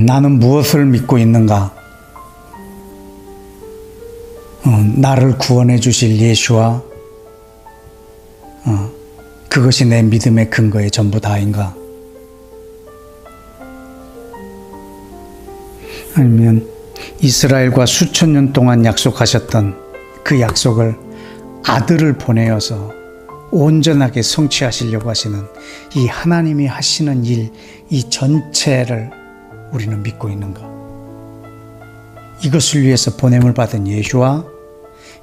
나는 무엇을 믿고 있는가? 나를 구원해 주실 예수와 그것이 내 믿음의 근거의 전부 다인가? 아니면 이스라엘과 수천 년 동안 약속하셨던 그 약속을 아들을 보내어서 온전하게 성취하시려고 하시는 이 하나님이 하시는 일, 이 전체를 우리는 믿고 있는가? 이것을 위해서 보냄을 받은 예수와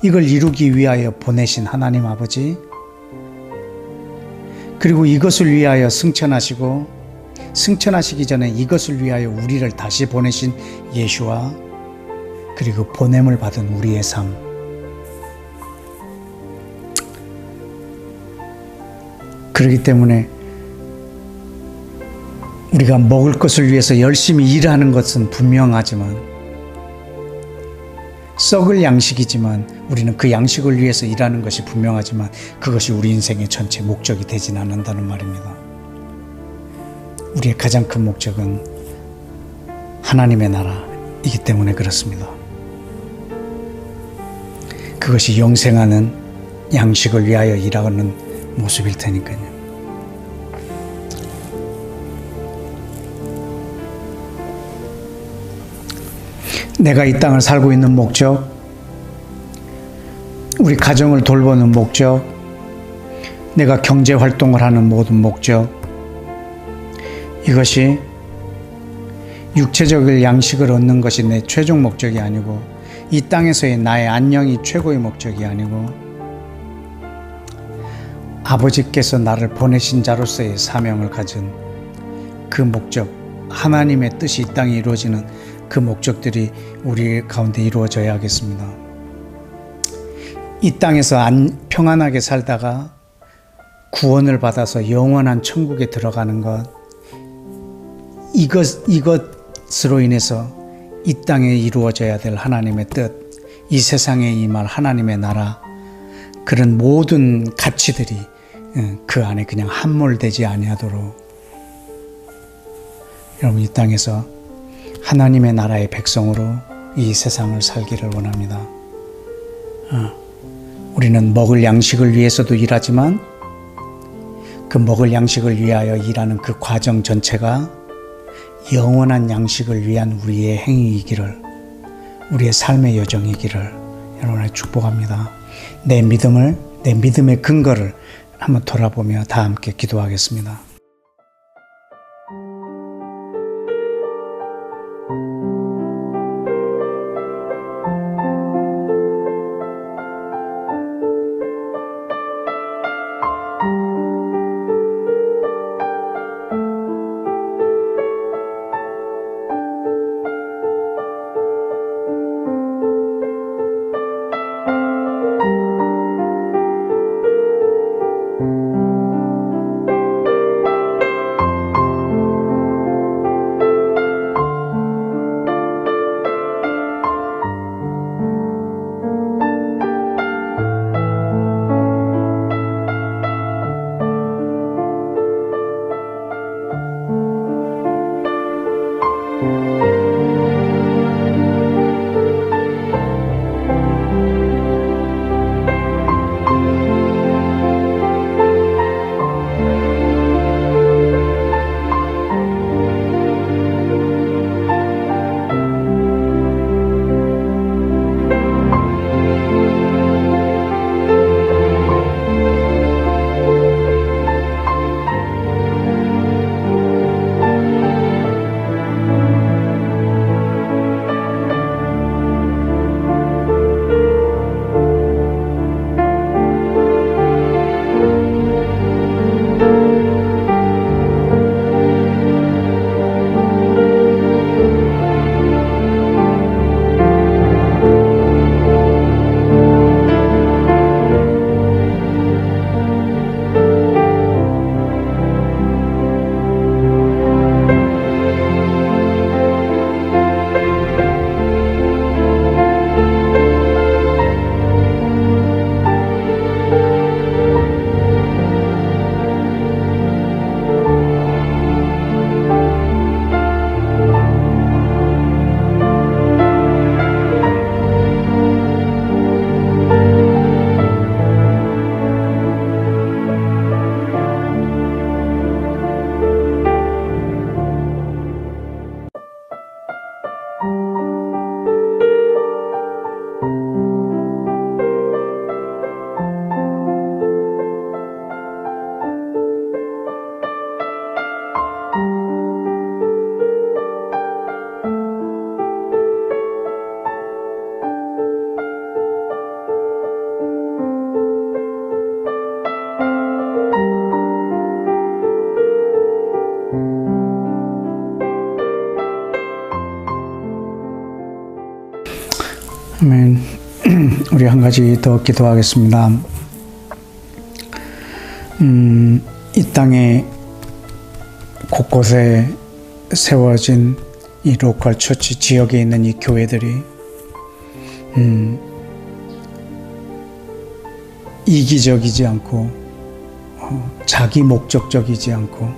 이걸 이루기 위하여 보내신 하나님 아버지, 그리고 이것을 위하여 승천하시고 승천하시기 전에 이것을 위하여 우리를 다시 보내신 예수와 그리고 보냄을 받은 우리의 삶, 그렇기 때문에 우리가 먹을 것을 위해서 열심히 일하는 것은 분명하지만, 썩을 양식이지만 우리는 그 양식을 위해서 일하는 것이 분명하지만 그것이 우리 인생의 전체 목적이 되진 않는다는 말입니다. 우리의 가장 큰 목적은 하나님의 나라이기 때문에 그렇습니다. 그것이 영생하는 양식을 위하여 일하는 모습일 테니까요. 내가 이 땅을 살고 있는 목적, 우리 가정을 돌보는 목적, 내가 경제 활동을 하는 모든 목적, 이것이 육체적인 양식을 얻는 것이 내 최종 목적이 아니고, 이 땅에서의 나의 안녕이 최고의 목적이 아니고, 아버지께서 나를 보내신 자로서의 사명을 가진 그 목적, 하나님의 뜻이 이 땅에 이루어지는 그 목적들이 우리 가운데 이루어져야 하겠습니다. 이 땅에서 평안하게 살다가 구원을 받아서 영원한 천국에 들어가는 것, 이것으로 인해서 이 땅에 이루어져야 될 하나님의 뜻, 이 세상에 임할 하나님의 나라, 그런 모든 가치들이 그 안에 그냥 함몰되지 아니하도록 여러분 이 땅에서 하나님의 나라의 백성으로 이 세상을 살기를 원합니다. 우리는 먹을 양식을 위해서도 일하지만 그 먹을 양식을 위하여 일하는 그 과정 전체가 영원한 양식을 위한 우리의 행위이기를, 우리의 삶의 여정이기를 여러분을 축복합니다. 내 믿음의 근거를 한번 돌아보며 다 함께 기도하겠습니다. 우리 한 가지 더 기도하겠습니다. 이 땅에 곳곳에 세워진 이 로컬 처치 지역에 있는 이 교회들이 이기적이지 않고 자기 목적적이지 않고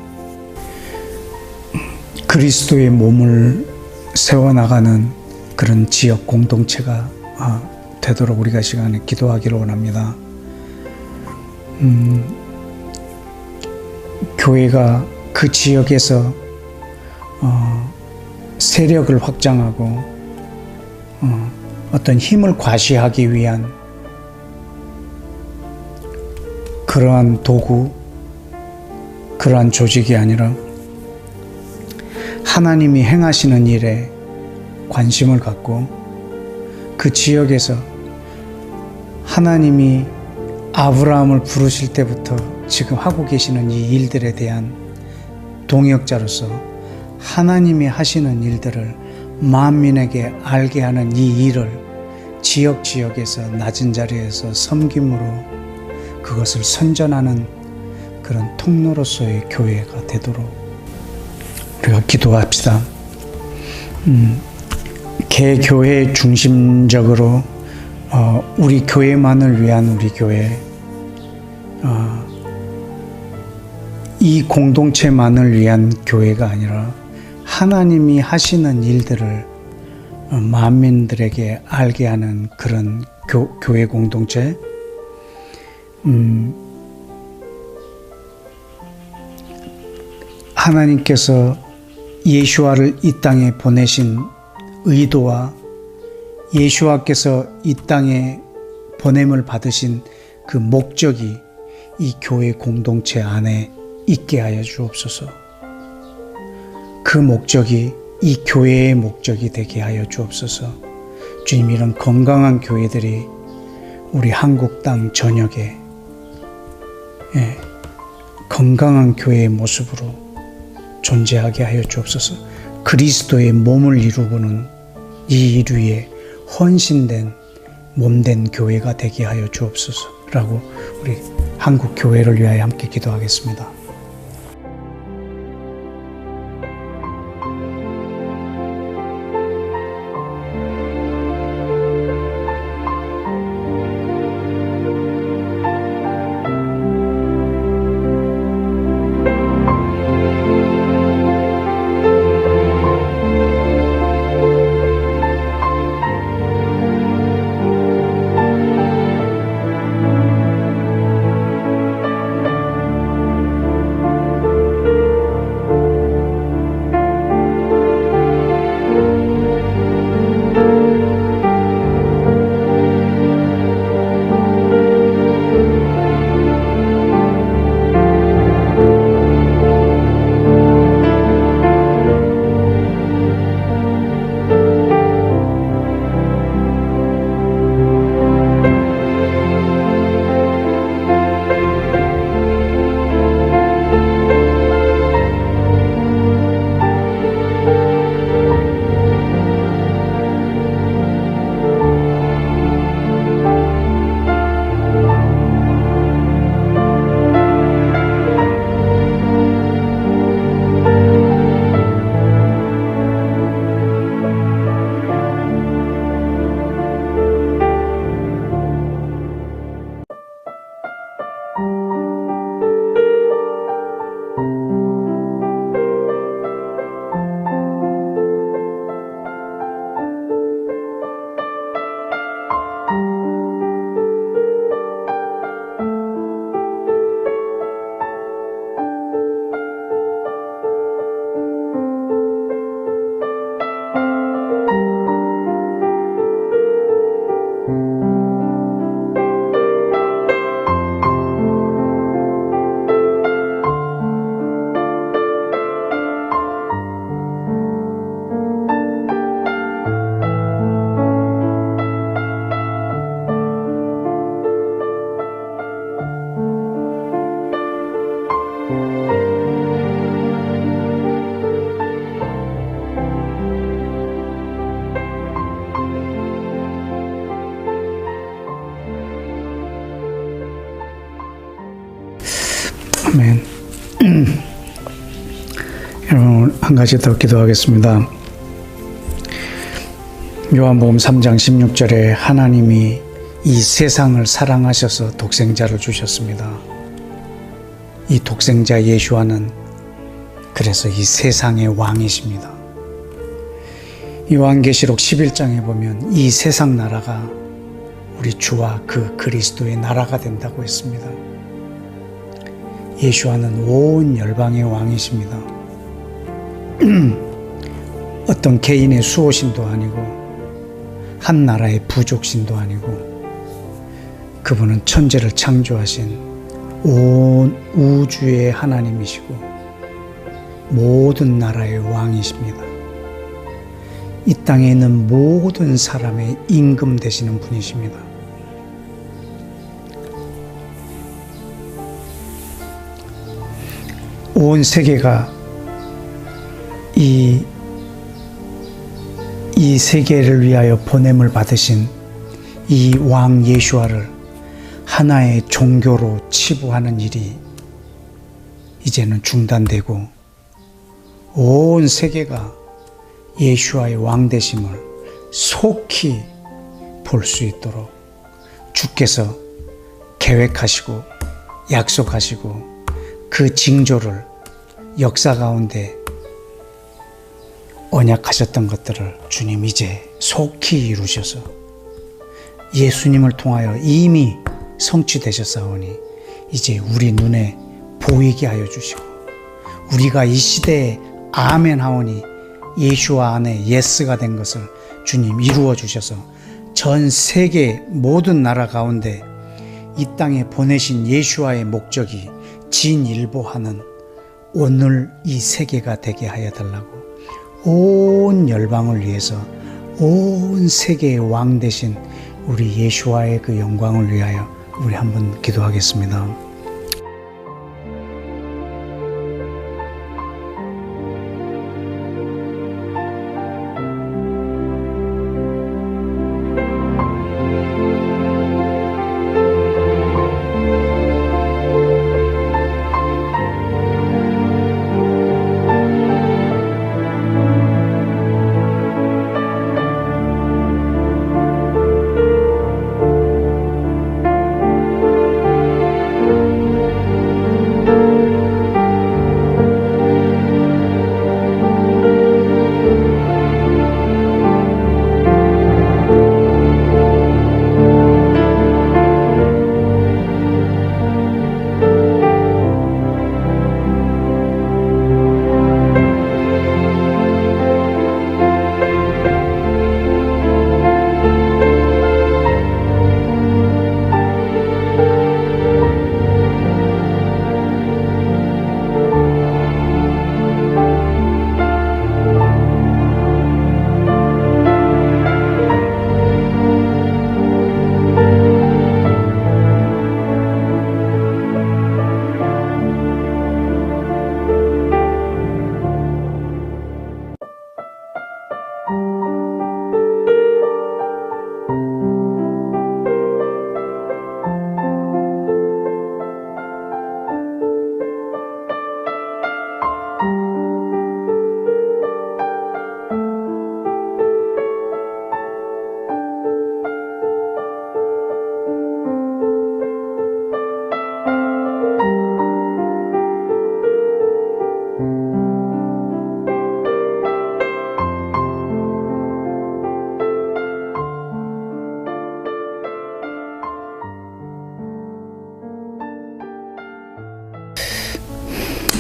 그리스도의 몸을 세워나가는 그런 지역 공동체가 되도록 우리가 시간에 기도하기를 원합니다. 교회가 그 지역에서 세력을 확장하고 어떤 힘을 과시하기 위한 그러한 도구, 그러한 조직이 아니라 하나님이 행하시는 일에 관심을 갖고 그 지역에서 하나님이 아브라함을 부르실 때부터 지금 하고 계시는 이 일들에 대한 동역자로서 하나님이 하시는 일들을 만민에게 알게 하는 이 일을 지역에서 낮은 자리에서 섬김으로 그것을 선전하는 그런 통로로서의 교회가 되도록 우리가 기도합시다. 개교회 중심적으로 우리 교회만을 위한 우리 교회, 이 공동체만을 위한 교회가 아니라 하나님이 하시는 일들을 만민들에게 알게 하는 그런 교회 공동체, 하나님께서 예수와를 이 땅에 보내신 의도와 예수와께서 이 땅에 보냄을 받으신 그 목적이 이 교회 공동체 안에 있게 하여 주옵소서. 그 목적이 이 교회의 목적이 되게 하여 주옵소서. 주님, 이런 건강한 교회들이 우리 한국 땅 전역에 건강한 교회의 모습으로 존재하게 하여 주옵소서. 그리스도의 몸을 이루고는 이 이루에 헌신된 몸된 교회가 되게 하여 주옵소서 라고 우리 한국 교회를 위하여 함께 기도하겠습니다. 아멘. 여러분, 한 가지 더 기도하겠습니다. 요한복음 3장 16절에 하나님이 이 세상을 사랑하셔서 독생자를 주셨습니다. 이 독생자 예수와는 그래서 이 세상의 왕이십니다. 요한계시록 11장에 보면 이 세상 나라가 우리 주와 그 그리스도의 나라가 된다고 했습니다. 예수와는 온 열방의 왕이십니다. 어떤 개인의 수호신도 아니고 한 나라의 부족신도 아니고 그분은 천지를 창조하신 온 우주의 하나님이시고 모든 나라의 왕이십니다. 이 땅에 있는 모든 사람의 임금 되시는 분이십니다. 온 세계가 이 세계를 위하여 보냄을 받으신 이 왕 예수와를 하나의 종교로 치부하는 일이 이제는 중단되고 온 세계가 예수와의 왕 되심을 속히 볼 수 있도록 주께서 계획하시고 약속하시고 그 징조를 역사 가운데 언약하셨던 것들을 주님 이제 속히 이루셔서 예수님을 통하여 이미 성취되셨사오니 이제 우리 눈에 보이게 하여 주시고 우리가 이 시대에 아멘 하오니 예수와 안에 예스가 된 것을 주님 이루어 주셔서 전 세계 모든 나라 가운데 이 땅에 보내신 예수와의 목적이 진일보하는 오늘 이 세계가 되게 하여 달라고 온 열방을 위해서 온 세계의 왕 되신 우리 예수와의 그 영광을 위하여 우리 한번 기도하겠습니다.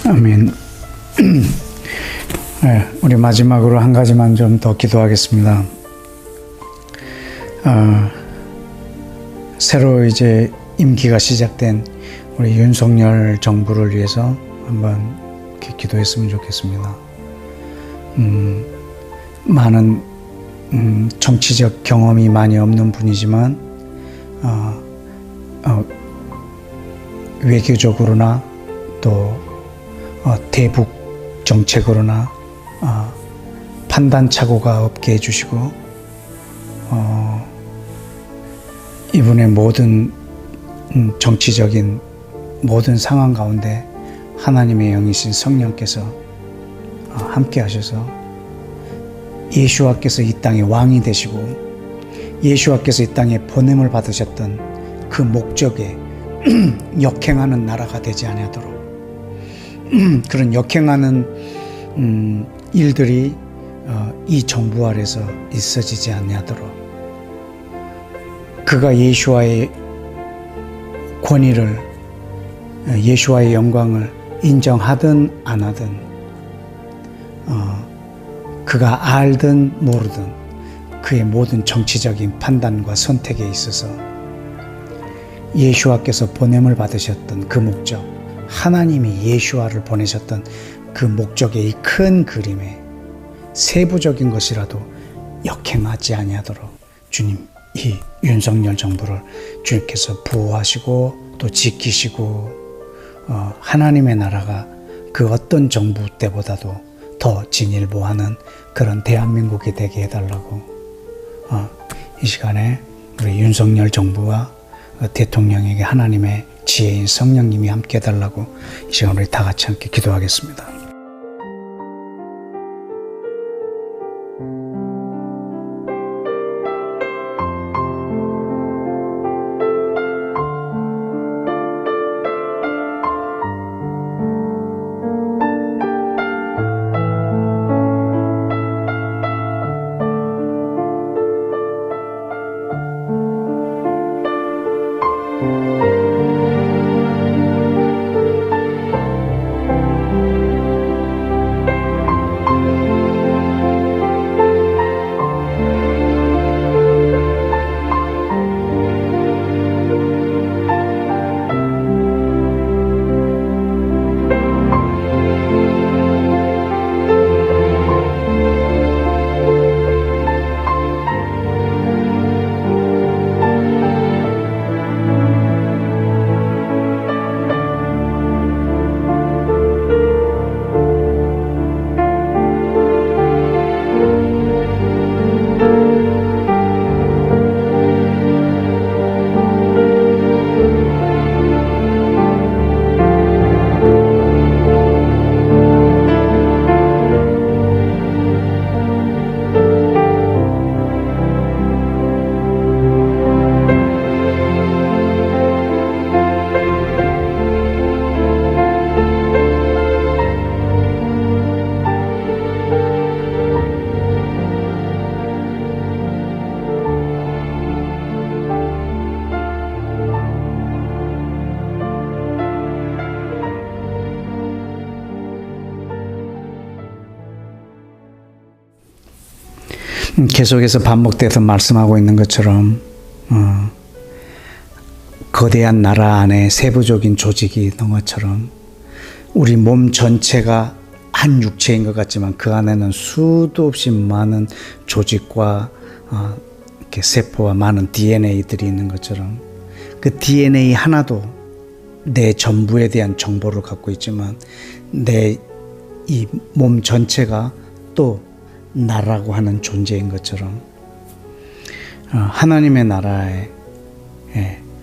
아멘. 네, 우리 마지막으로 한 가지만 좀 더 기도하겠습니다. 새로 이제 임기가 시작된 우리 윤석열 정부를 위해서 한번 기도했으면 좋겠습니다. 많은 정치적 경험이 많이 없는 분이지만 외교적으로나 또 대북 정책으로나 판단착오가 없게 해주시고 이분의 모든 정치적인 모든 상황 가운데 하나님의 영이신 성령께서 함께 하셔서 예수와께서 이 땅의 왕이 되시고 예수와께서 이 땅에 보냄을 받으셨던 그 목적에 역행하는 나라가 되지 아니하도록 그런 역행하는 일들이 이 정부 아래서 있어지지 아니하도록 그가 예수와의 권위를 예수와의 영광을 인정하든 안 하든 그가 알든 모르든 그의 모든 정치적인 판단과 선택에 있어서 예수와께서 보냄을 받으셨던 그 목적, 하나님이 예수와를 보내셨던 그 목적의 이 큰 그림에 세부적인 것이라도 역행하지 아니하도록 주님, 이 윤석열 정부를 주님께서 보호하시고 또 지키시고 하나님의 나라가 그 어떤 정부 때보다도 더 진일보하는 그런 대한민국이 되게 해달라고 이 시간에 우리 윤석열 정부와 대통령에게 하나님의 지혜인 성령님이 함께 해달라고 이 시간 우리 다 같이 함께 기도하겠습니다. 계속해서 반복돼서 말씀하고 있는 것처럼 거대한 나라 안에 세부적인 조직이 있는 것처럼 우리 몸 전체가 한 육체인 것 같지만 그 안에는 수도 없이 많은 조직과 이렇게 세포와 많은 DNA들이 있는 것처럼 그 DNA 하나도 내 전부에 대한 정보를 갖고 있지만 내 이 몸 전체가 또 나라고 하는 존재인 것처럼 하나님의 나라의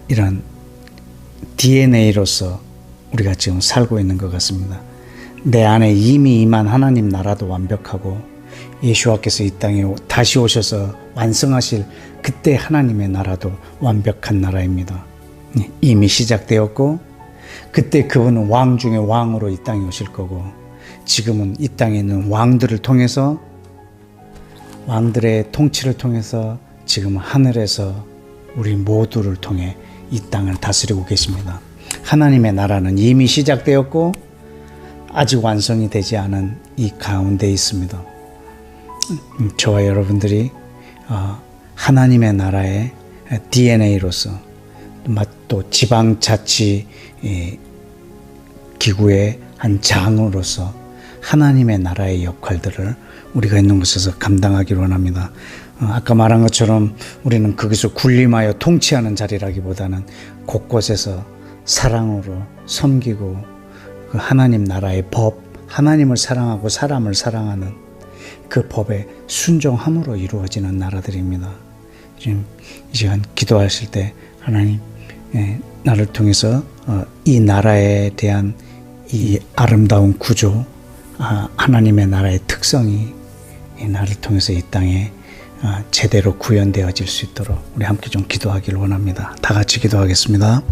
이런 DNA로서 우리가 지금 살고 있는 것 같습니다. 내 안에 이미 임한 하나님 나라도 완벽하고 예수와께서 이 땅에 다시 오셔서 완성하실 그때 하나님의 나라도 완벽한 나라입니다. 이미 시작되었고 그때 그분은 왕 중에 왕으로 이 땅에 오실 거고 지금은 이 땅에 있는 왕들을 통해서 왕들의 통치를 통해서 지금 하늘에서 우리 모두를 통해 이 땅을 다스리고 계십니다. 하나님의 나라는 이미 시작되었고 아직 완성이 되지 않은 이 가운데 있습니다. 저와 여러분들이 하나님의 나라의 DNA로서 또 지방자치 기구의 한 장으로서 하나님의 나라의 역할들을 우리가 있는 곳에서 감당하기를 원합니다. 아까 말한 것처럼 우리는 거기서 군림하여 통치하는 자리라기보다는 곳곳에서 사랑으로 섬기고 그 하나님 나라의 법, 하나님을 사랑하고 사람을 사랑하는 그 법에 순종함으로 이루어지는 나라들입니다. 지금 이 시간 기도하실 때 하나님 나를 통해서 이 나라에 대한 이 아름다운 구조, 하나님의 나라의 특성이 이 나를 통해서 이 땅에 제대로 구현되어질 수 있도록 우리 함께 좀 기도하기를 원합니다. 다 같이 기도하겠습니다.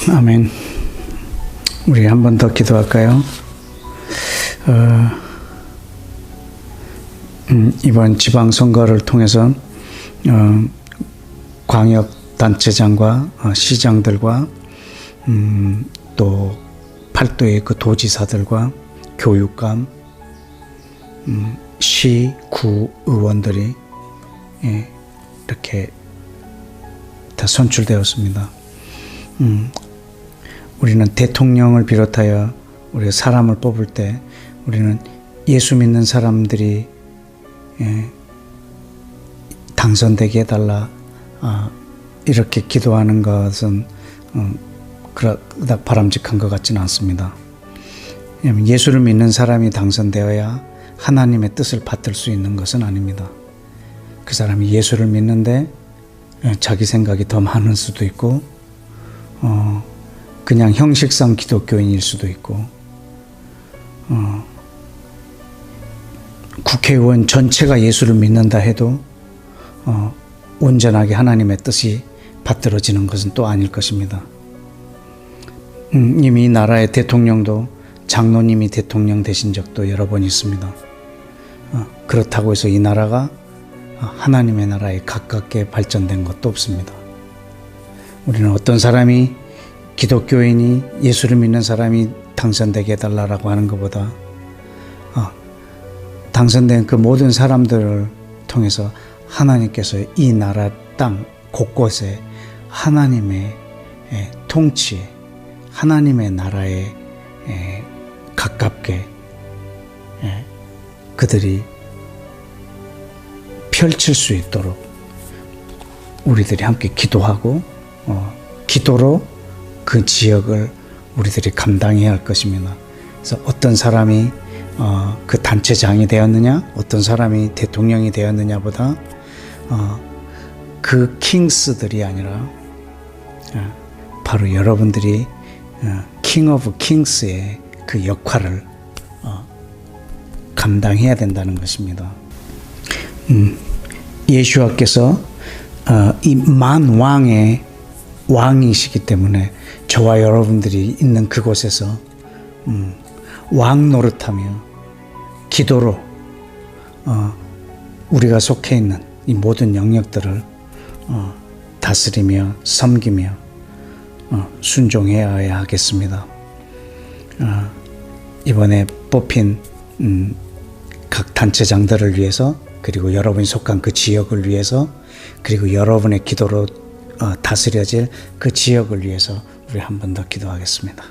아멘. 우리 한 번 더 기도할까요? 이번 지방선거를 통해서 광역단체장과 시장들과 또 팔도의 그 도지사들과 교육감, 시, 구 의원들이 이렇게 다 선출되었습니다. 우리는 대통령을 비롯하여 우리가 사람을 뽑을 때 우리는 예수 믿는 사람들이 당선되게 해달라 이렇게 기도하는 것은 그닥 바람직한 것 같지는 않습니다. 왜냐하면 예수를 믿는 사람이 당선되어야 하나님의 뜻을 받들 수 있는 것은 아닙니다. 그 사람이 예수를 믿는데 자기 생각이 더 많을 수도 있고 그냥 형식상 기독교인일 수도 있고 국회의원 전체가 예수를 믿는다 해도 온전하게 하나님의 뜻이 받들어지는 것은 또 아닐 것입니다. 이미 이 나라의 대통령도 장로님이 대통령 되신 적도 여러 번 있습니다. 그렇다고 해서 이 나라가 하나님의 나라에 가깝게 발전된 것도 없습니다. 우리는 어떤 사람이 기독교인이 예수를 믿는 사람이 당선되게 해달라고 하는 것보다 당선된 그 모든 사람들을 통해서 하나님께서 이 나라 땅 곳곳에 하나님의 통치에 하나님의 나라에 가깝게 그들이 펼칠 수 있도록 우리들이 함께 기도하고 기도로 그 지역을 우리들이 감당해야 할 것입니다. 그래서 어떤 사람이 그 단체장이 되었느냐, 어떤 사람이 대통령이 되었느냐보다 그 킹스들이 아니라 바로 여러분들이 킹 오브 킹스의 그 역할을 감당해야 된다는 것입니다. 예수와께서 이 만왕의 왕이시기 때문에 저와 여러분들이 있는 그곳에서 왕 노릇하며 기도로 우리가 속해 있는 이 모든 영역들을 다스리며 섬기며 순종해야 하겠습니다. 이번에 뽑힌 각 단체장들을 위해서, 그리고 여러분이 속한 그 지역을 위해서, 그리고 여러분의 기도로 다스려질 그 지역을 위해서 우리 한 번 더 기도하겠습니다.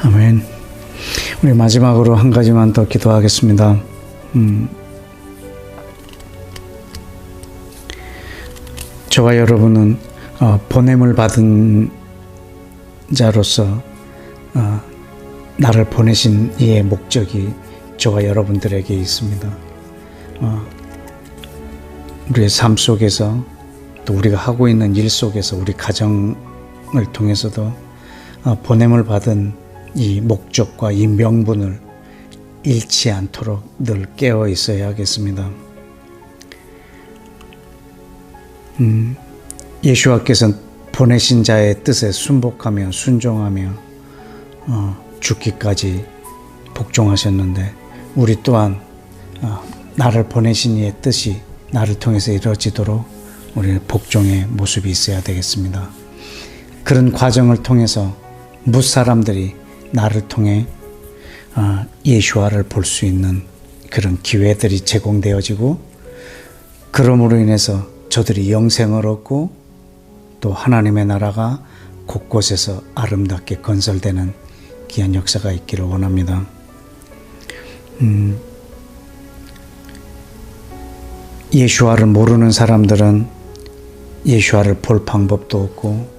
아멘. 우리 마지막으로 한 가지만 더 기도하겠습니다. 저와 여러분은 보냄을 받은 자로서 나를 보내신 이의 목적이 저와 여러분들에게 있습니다. 우리의 삶 속에서, 또 우리가 하고 있는 일 속에서, 우리 가정을 통해서도 보냄을 받은 이 목적과 이 명분을 잃지 않도록 늘 깨어 있어야 하겠습니다. 예수와께서 보내신 자의 뜻에 순복하며 순종하며 죽기까지 복종하셨는데, 우리 또한 나를 보내신 이의 뜻이 나를 통해서 이루어지도록 우리는 복종의 모습이 있어야 되겠습니다. 그런 과정을 통해서 무사람들이 나를 통해 예수와를 볼 수 있는 그런 기회들이 제공되어지고, 그러므로 인해서 저들이 영생을 얻고 또 하나님의 나라가 곳곳에서 아름답게 건설되는 귀한 역사가 있기를 원합니다. 예수와를 모르는 사람들은 예수와를 볼 방법도 없고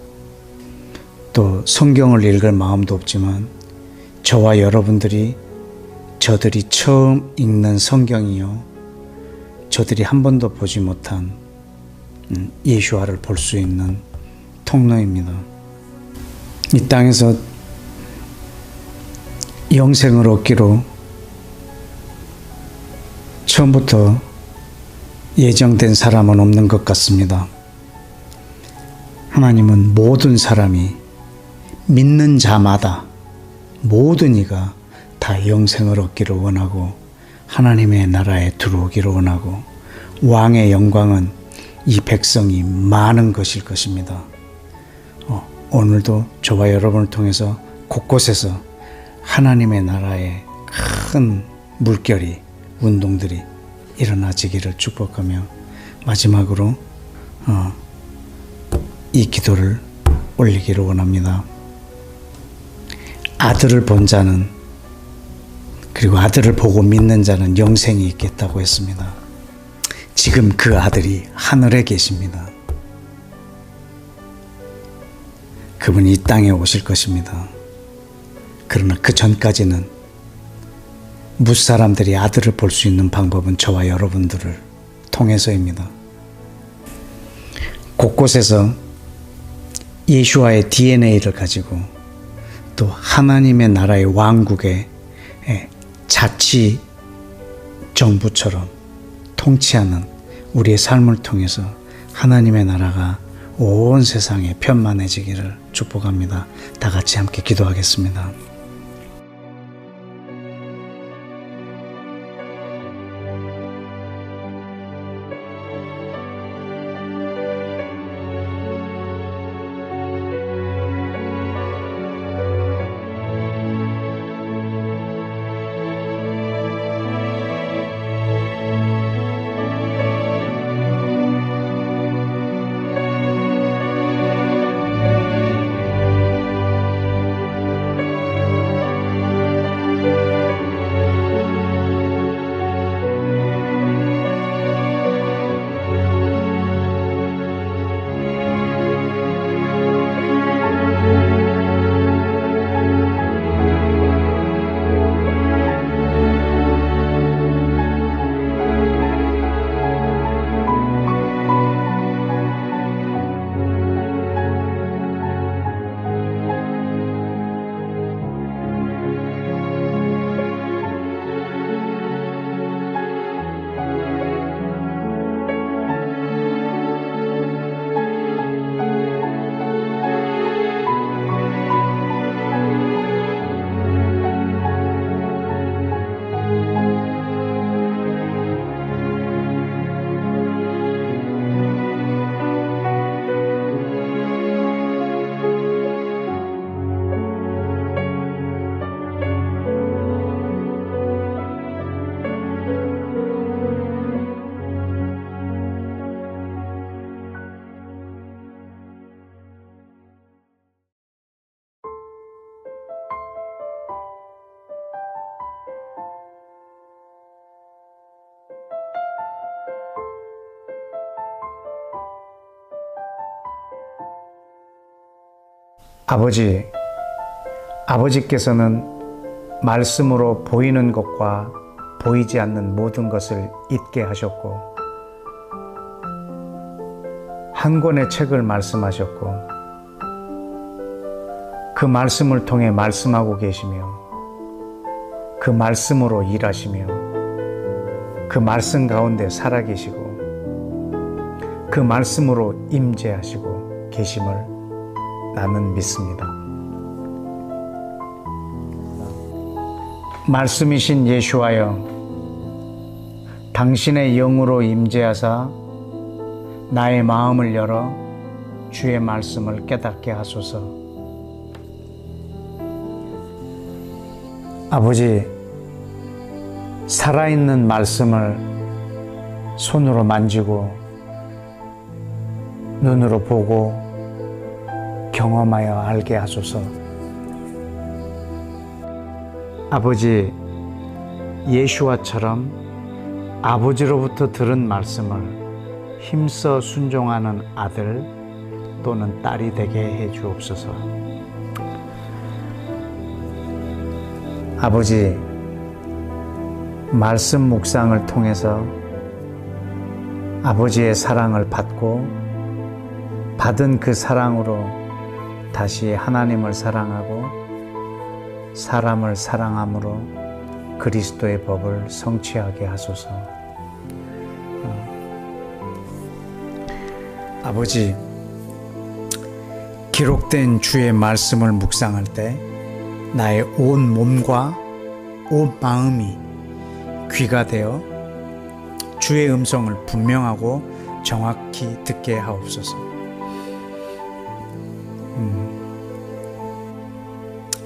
또 성경을 읽을 마음도 없지만, 저와 여러분들이 저들이 처음 읽는 성경이요, 저들이 한 번도 보지 못한 예수와를 볼 수 있는 통로입니다. 이 땅에서 영생을 얻기로 처음부터 예정된 사람은 없는 것 같습니다. 하나님은 모든 사람이 믿는 자마다 모든 이가 다 영생을 얻기를 원하고 하나님의 나라에 들어오기를 원하고 왕의 영광은 이 백성이 많은 것일 것입니다. 오늘도 저와 여러분을 통해서 곳곳에서 하나님의 나라의 큰 물결이 운동들이 일어나지기를 축복하며 마지막으로 이 기도를 올리기를 원합니다. 아들을 본 자는 그리고 아들을 보고 믿는 자는 영생이 있겠다고 했습니다. 지금 그 아들이 하늘에 계십니다. 그분이 이 땅에 오실 것입니다. 그러나 그 전까지는 무사람들이 아들을 볼 수 있는 방법은 저와 여러분들을 통해서입니다. 곳곳에서 예수와의 DNA를 가지고 또 하나님의 나라의 왕국의 자치 정부처럼 통치하는 우리의 삶을 통해서 하나님의 나라가 온 세상에 편만해지기를 축복합니다. 다 같이 함께 기도하겠습니다. 아버지께서는 말씀으로 보이는 것과 보이지 않는 모든 것을 잊게 하셨고 한 권의 책을 말씀하셨고 그 말씀을 통해 말씀하고 계시며 그 말씀으로 일하시며 그 말씀 가운데 살아계시고 그 말씀으로 임재하시고 계심을 나는 믿습니다. 말씀이신 예수와여, 당신의 영으로 임재하사 나의 마음을 열어 주의 말씀을 깨닫게 하소서. 아버지, 살아있는 말씀을 손으로 만지고 눈으로 보고 경험하여 알게 하소서. 아버지, 예수와처럼 아버지로부터 들은 말씀을 힘써 순종하는 아들 또는 딸이 되게 해 주옵소서. 아버지, 말씀 묵상을 통해서 아버지의 사랑을 받고 받은 그 사랑으로 다시 하나님을 사랑하고 사람을 사랑함으로 그리스도의 법을 성취하게 하소서. 아버지, 기록된 주의 말씀을 묵상할 때 나의 온 몸과 온 마음이 귀가 되어 주의 음성을 분명하고 정확히 듣게 하옵소서.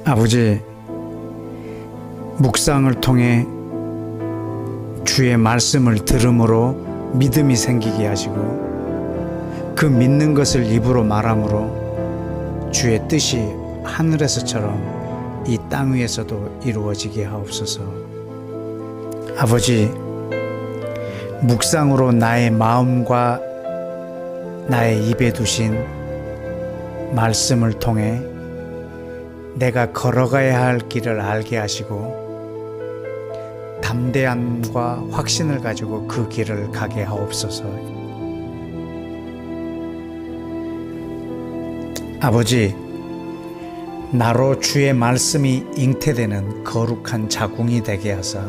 아버지, 묵상을 통해 주의 말씀을 들음으로 믿음이 생기게 하시고 그 믿는 것을 입으로 말함으로 주의 뜻이 하늘에서처럼 이 땅 위에서도 이루어지게 하옵소서. 아버지, 묵상으로 나의 마음과 나의 입에 두신 말씀을 통해 내가 걸어가야 할 길을 알게 하시고 담대함과 확신을 가지고 그 길을 가게 하옵소서. 아버지, 나로 주의 말씀이 잉태되는 거룩한 자궁이 되게 하사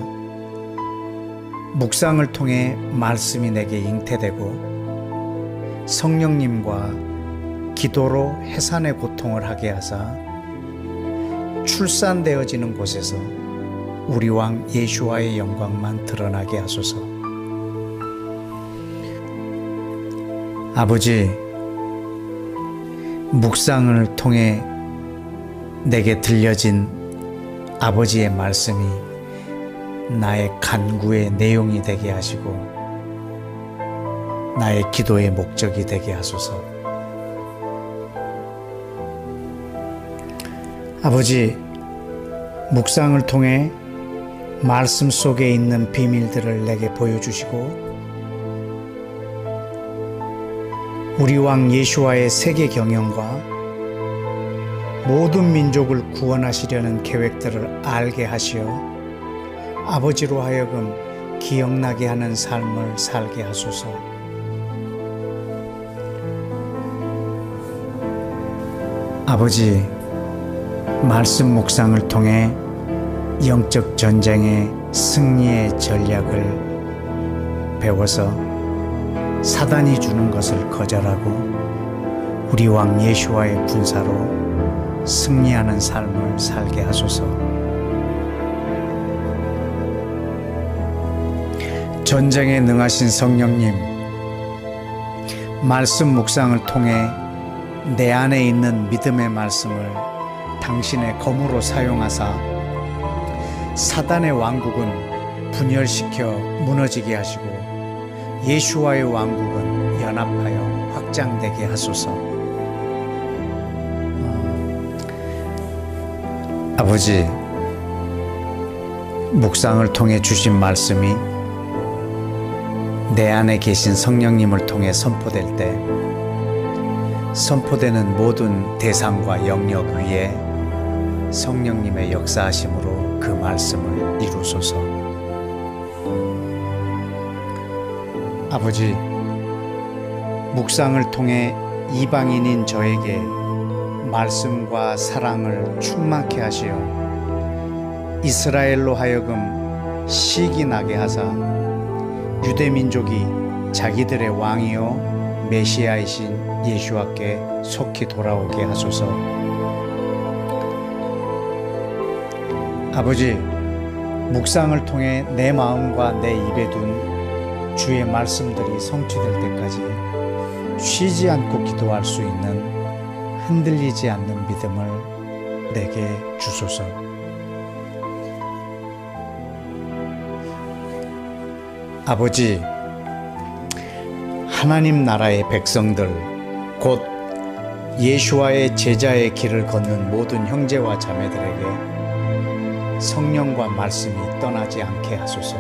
묵상을 통해 말씀이 내게 잉태되고 성령님과 기도로 해산의 고통을 하게 하사 출산되어지는 곳에서 우리 왕 예수와의 영광만 드러나게 하소서. 아버지, 묵상을 통해 내게 들려진 아버지의 말씀이 나의 간구의 내용이 되게 하시고 나의 기도의 목적이 되게 하소서. 아버지, 묵상을 통해 말씀 속에 있는 비밀들을 내게 보여주시고 우리 왕 예수와의 세계 경영과 모든 민족을 구원하시려는 계획들을 알게 하시어 아버지로 하여금 기억나게 하는 삶을 살게 하소서. 아버지, 말씀 묵상을 통해 영적 전쟁의 승리의 전략을 배워서 사단이 주는 것을 거절하고 우리 왕 예수와의 군사로 승리하는 삶을 살게 하소서. 전쟁에 능하신 성령님, 말씀 묵상을 통해 내 안에 있는 믿음의 말씀을 당신의 검으로 사용하사 사단의 왕국은 분열시켜 무너지게 하시고 예수와의 왕국은 연합하여 확장되게 하소서. 아버지, 묵상을 통해 주신 말씀이 내 안에 계신 성령님을 통해 선포될 때 선포되는 모든 대상과 영역 위에 성령님의 역사하심으로 그 말씀을 이루소서. 아버지, 묵상을 통해 이방인인 저에게 말씀과 사랑을 충만케 하시어 이스라엘로 하여금 시기 나게 하사 유대민족이 자기들의 왕이요 메시아이신 예수와께 속히 돌아오게 하소서. 아버지, 묵상을 통해 내 마음과 내 입에 둔 주의 말씀들이 성취될 때까지 쉬지 않고 기도할 수 있는 흔들리지 않는 믿음을 내게 주소서. 아버지, 하나님 나라의 백성들, 곧 예수와의 제자의 길을 걷는 모든 형제와 자매들에게 성령과 말씀이 떠나지 않게 하소서.